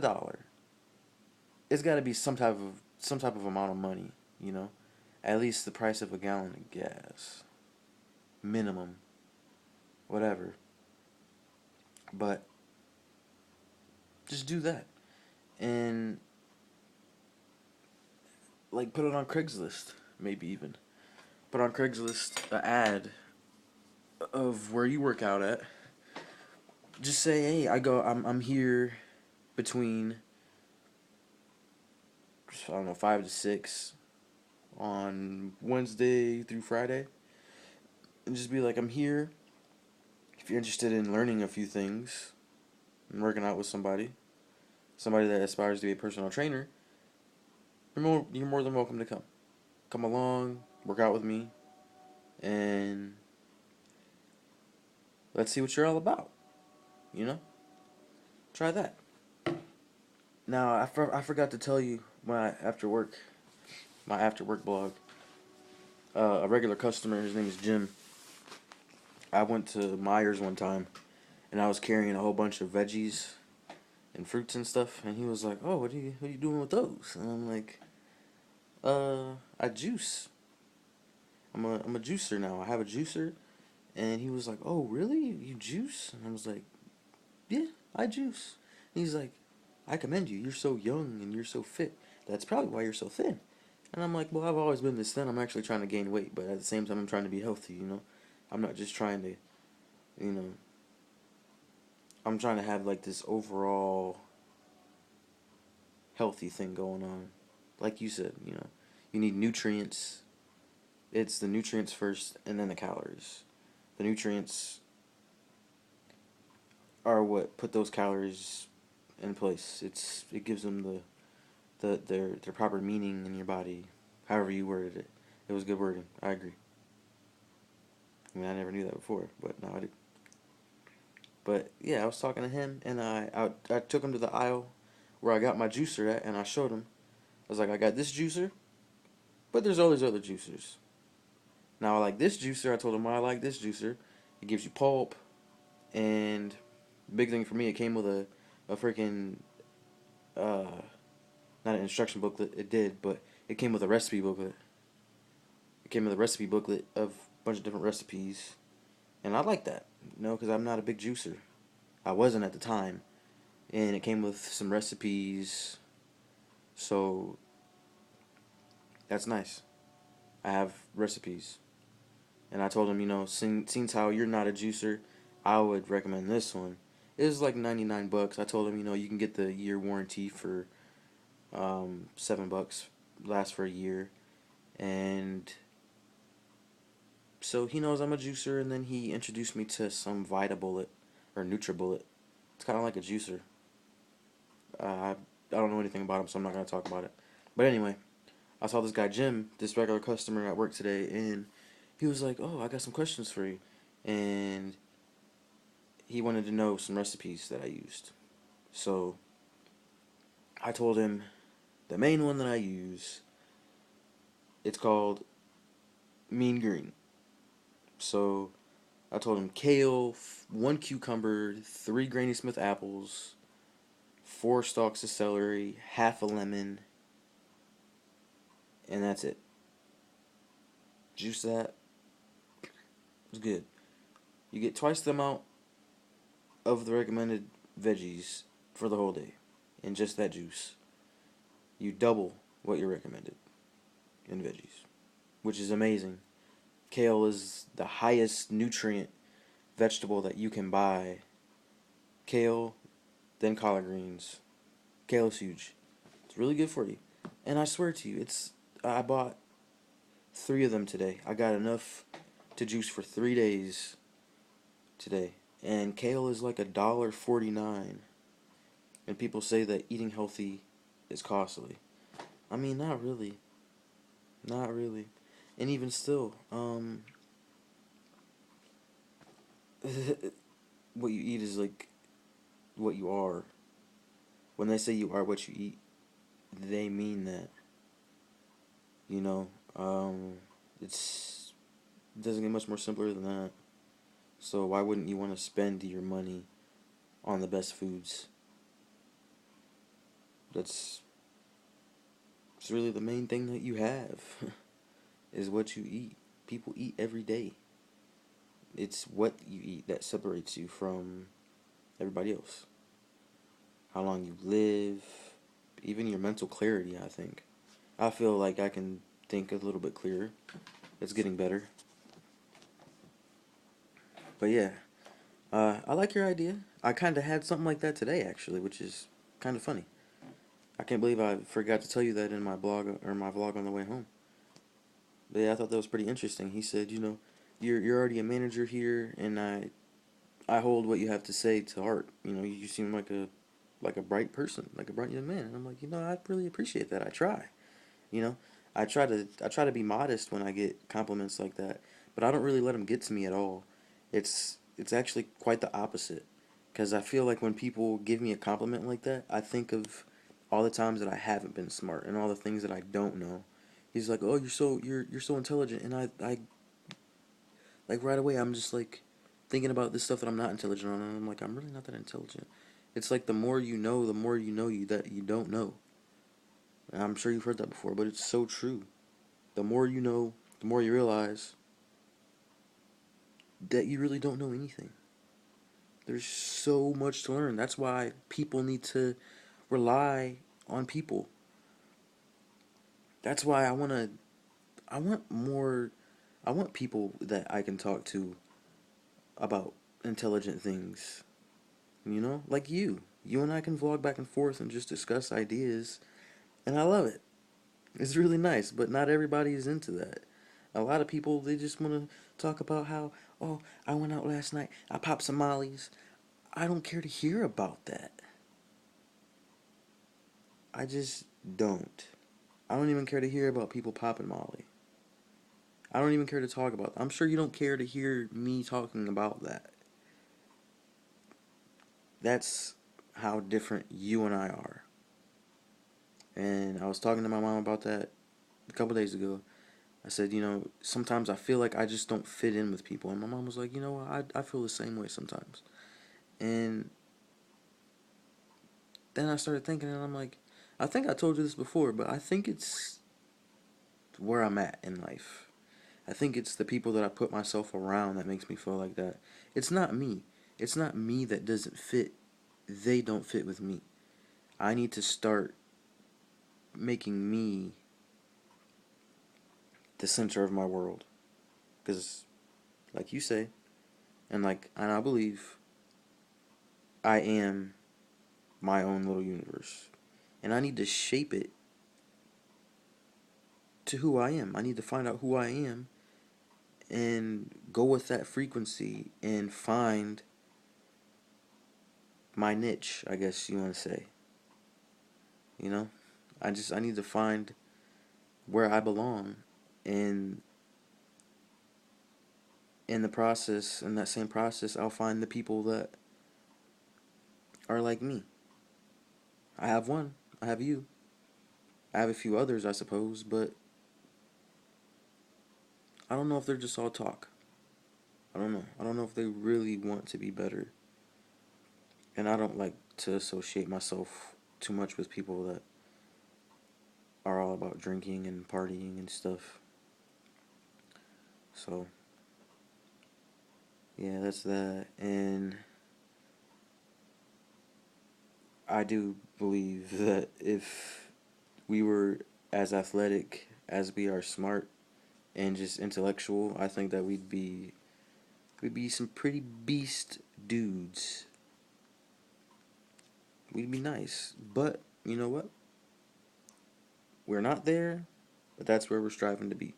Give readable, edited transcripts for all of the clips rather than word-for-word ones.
dollar, it's got to be some type of amount of money, you know, at least the price of a gallon of gas, minimum, whatever. But just do that and like put it on Craigslist, maybe even put on Craigslist an ad of where you work out at. Just say, hey, I'm here between I don't know 5 to 6 on Wednesday through Friday, and just be like, I'm here. If you're interested in learning a few things and working out with somebody that aspires to be a personal trainer, you're more than welcome to come. Come along, work out with me, and let's see what you're all about. You know, try that. Now, I forgot to tell you my after work blog. A regular customer, his name is Jim. I went to Myers one time, and I was carrying a whole bunch of veggies and fruits and stuff, and he was like, "Oh, what are you doing with those?" And I'm like, I juice. I'm a juicer now. I have a juicer." And he was like, "Oh, really? You juice?" And I was like, "Yeah, I juice." And he's like, "I commend you. You're so young and you're so fit. That's probably why you're so thin." And I'm like, "Well, I've always been this thin. I'm actually trying to gain weight, but at the same time, I'm trying to be healthy. You know, I'm not just trying to, you know, I'm trying to have like this overall healthy thing going on. Like you said, you need nutrients. It's the nutrients first, and then the calories. The nutrients are what put those calories in place. It gives them their proper meaning in your body. However you worded it, it was good wording. I agree. I mean, I never knew that before, but now I do. But yeah, I was talking to him, and I took him to the aisle where I got my juicer at, and I showed him. I was like, I got this juicer, but there's all these other juicers. Now I like this juicer. I told him why I like this juicer. It gives you pulp, and big thing for me, it came with a freaking uh, not an instruction booklet. It did, but it came with a recipe booklet. It came with a recipe booklet of a bunch of different recipes, and I like that, because I'm not a big juicer. I wasn't at the time, and it came with some recipes, so that's nice. I have recipes, and I told him, since how you're not a juicer, I would recommend this one. It was like 99 bucks. I told him, you can get the year warranty for $7, lasts for a year, and so he knows I'm a juicer. And then he introduced me to some Vita Bullet or NutriBullet. It's kind of like a juicer. I don't know anything about him, so I'm not gonna talk about it. But anyway, I saw this guy Jim, this regular customer at work today, and he was like, "Oh, I got some questions for you," and he wanted to know some recipes that I used. So I told him the main one that I use. It's called Mean Green. So I told him kale, one cucumber, three Granny Smith apples, four stalks of celery, half a lemon, and that's it. Juice that. It's good. You get twice the amount of the recommended veggies for the whole day in just that juice. You double what you're recommended in veggies, which is amazing. Kale is the highest nutrient vegetable that you can buy. Kale, then collard greens. Kale is huge. It's really good for you. And I swear to you, I bought three of them today. I got enough to juice for 3 days today. And kale is like $1.49. And people say that eating healthy is costly. I mean, not really. Not really. And even still, what you eat is like what you are. When they say you are what you eat, they mean that. You know, it doesn't get much more simpler than that. So why wouldn't you want to spend your money on the best foods? That's it's really the main thing that you have is what you eat. People eat every day. It's what you eat that separates you from everybody else. How long you live, even your mental clarity, I think. I feel like I can think a little bit clearer. It's getting better. But yeah, I like your idea. I kind of had something like that today, actually, which is kind of funny. I can't believe I forgot to tell you that in my blog or my vlog on the way home. But yeah, I thought that was pretty interesting. He said, you're already a manager here, and I hold what you have to say to heart. You seem like a bright person, like a bright young man. And I'm like, I really appreciate that. I try. You know, I try to be modest when I get compliments like that, but I don't really let them get to me at all. It's actually quite the opposite, because I feel like when people give me a compliment like that, I think of all the times that I haven't been smart and all the things that I don't know. He's like, "Oh, you're so intelligent," and I like right away I'm just like thinking about this stuff that I'm not intelligent on, and I'm like, I'm really not that intelligent. It's like the more you know, the more you know you that you don't know. And I'm sure you've heard that before, but it's so true. The more you know, the more you realize that you really don't know anything. There's so much to learn. That's why people need to rely on people. That's why I want more I want people that I can talk to about intelligent things. Like you. You and I can vlog back and forth and just discuss ideas, and I love it. It's really nice, but not everybody is into that. A lot of people, they just want to talk about how, oh, I went out last night, I popped some mollies. I don't care to hear about that. I just don't. I don't even care to hear about people popping molly. I don't even care to talk about that. I'm sure you don't care to hear me talking about that. That's how different you and I are. And I was talking to my mom about that a couple days ago. I said, sometimes I feel like I just don't fit in with people. And my mom was like, what, I feel the same way sometimes. And then I started thinking, and I'm like, I think I told you this before, but I think it's where I'm at in life. I think it's the people that I put myself around that makes me feel like that. It's not me. It's not me that doesn't fit. They don't fit with me. I need to start making me the center of my world. Because, like you say, and I believe, I am my own little universe. And I need to shape it to who I am. I need to find out who I am and go with that frequency and find my niche, I guess you want to say. You know? I need to find where I belong, and in that same process, I'll find the people that are like me. I have one. I have you. I have a few others, I suppose, but I don't know if they're just all talk. I don't know. I don't know if they really want to be better. And I don't like to associate myself too much with people that are all about drinking and partying and stuff. So, yeah, that's that. And I do believe that if we were as athletic as we are smart and just intellectual, I think that we'd be some pretty beast dudes. We'd be nice. But you know what? We're not there, but that's where we're striving to be.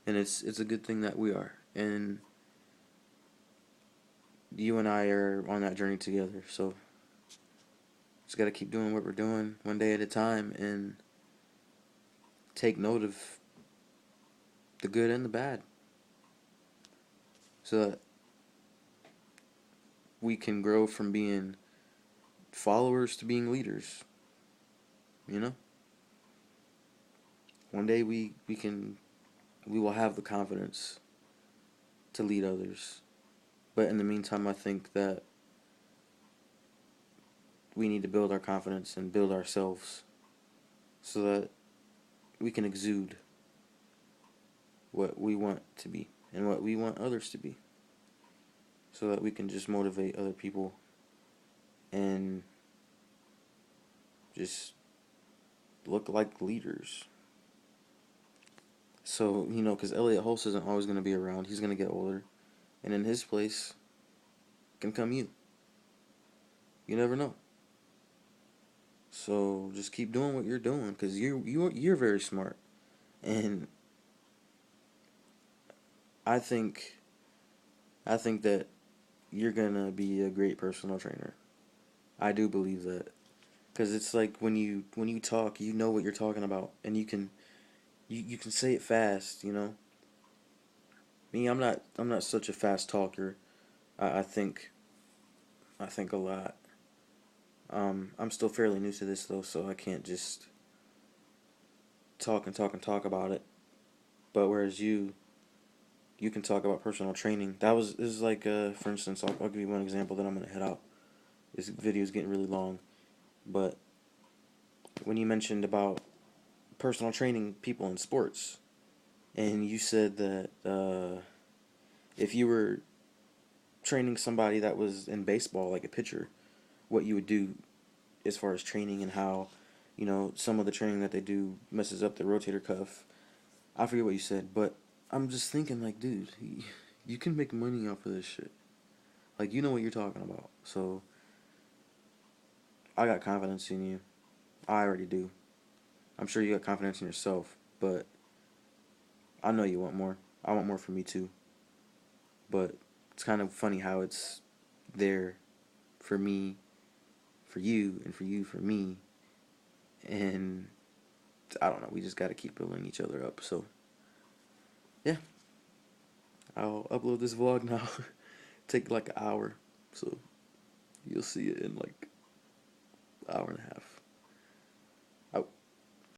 And it's a good thing that we are. And you and I are on that journey together. So just got to keep doing what we're doing one day at a time and take note of the good and the bad so that we can grow from being followers to being leaders. You know? One day we will have the confidence to lead others. But in the meantime, I think that we need to build our confidence and build ourselves so that we can exude what we want to be and what we want others to be, so that we can just motivate other people and just look like leaders. So, because Elliot Hulse isn't always going to be around, he's going to get older. And in his place can come you. You never know. So just keep doing what you're doing, because you're very smart. And I think I think that you're gonna be a great personal trainer. I do believe that, because it's like when you talk, you know what you're talking about, and you can say it fast. Me, I'm not such a fast talker. I think a lot. I'm still fairly new to this though, so I can't just talk and talk and talk about it. But whereas you can talk about personal training. This is like, for instance, I'll give you one example. Then I'm gonna head out. This video is getting really long, but when you mentioned about personal training people in sports, and you said that if you were training somebody that was in baseball, like a pitcher, what you would do as far as training, and how, some of the training that they do messes up the rotator cuff. I forget what you said, but I'm just thinking, like, dude, you can make money off of this shit. Like, you know what you're talking about. So, I got confidence in you. I already do. I'm sure you got confidence in yourself, but I know you want more. I want more for me too. But it's kind of funny how it's there for me, for you, and for you, for me. And I don't know, we just got to keep building each other up. So, yeah, I'll upload this vlog now. Take like an hour. So, you'll see it in like an hour and a half.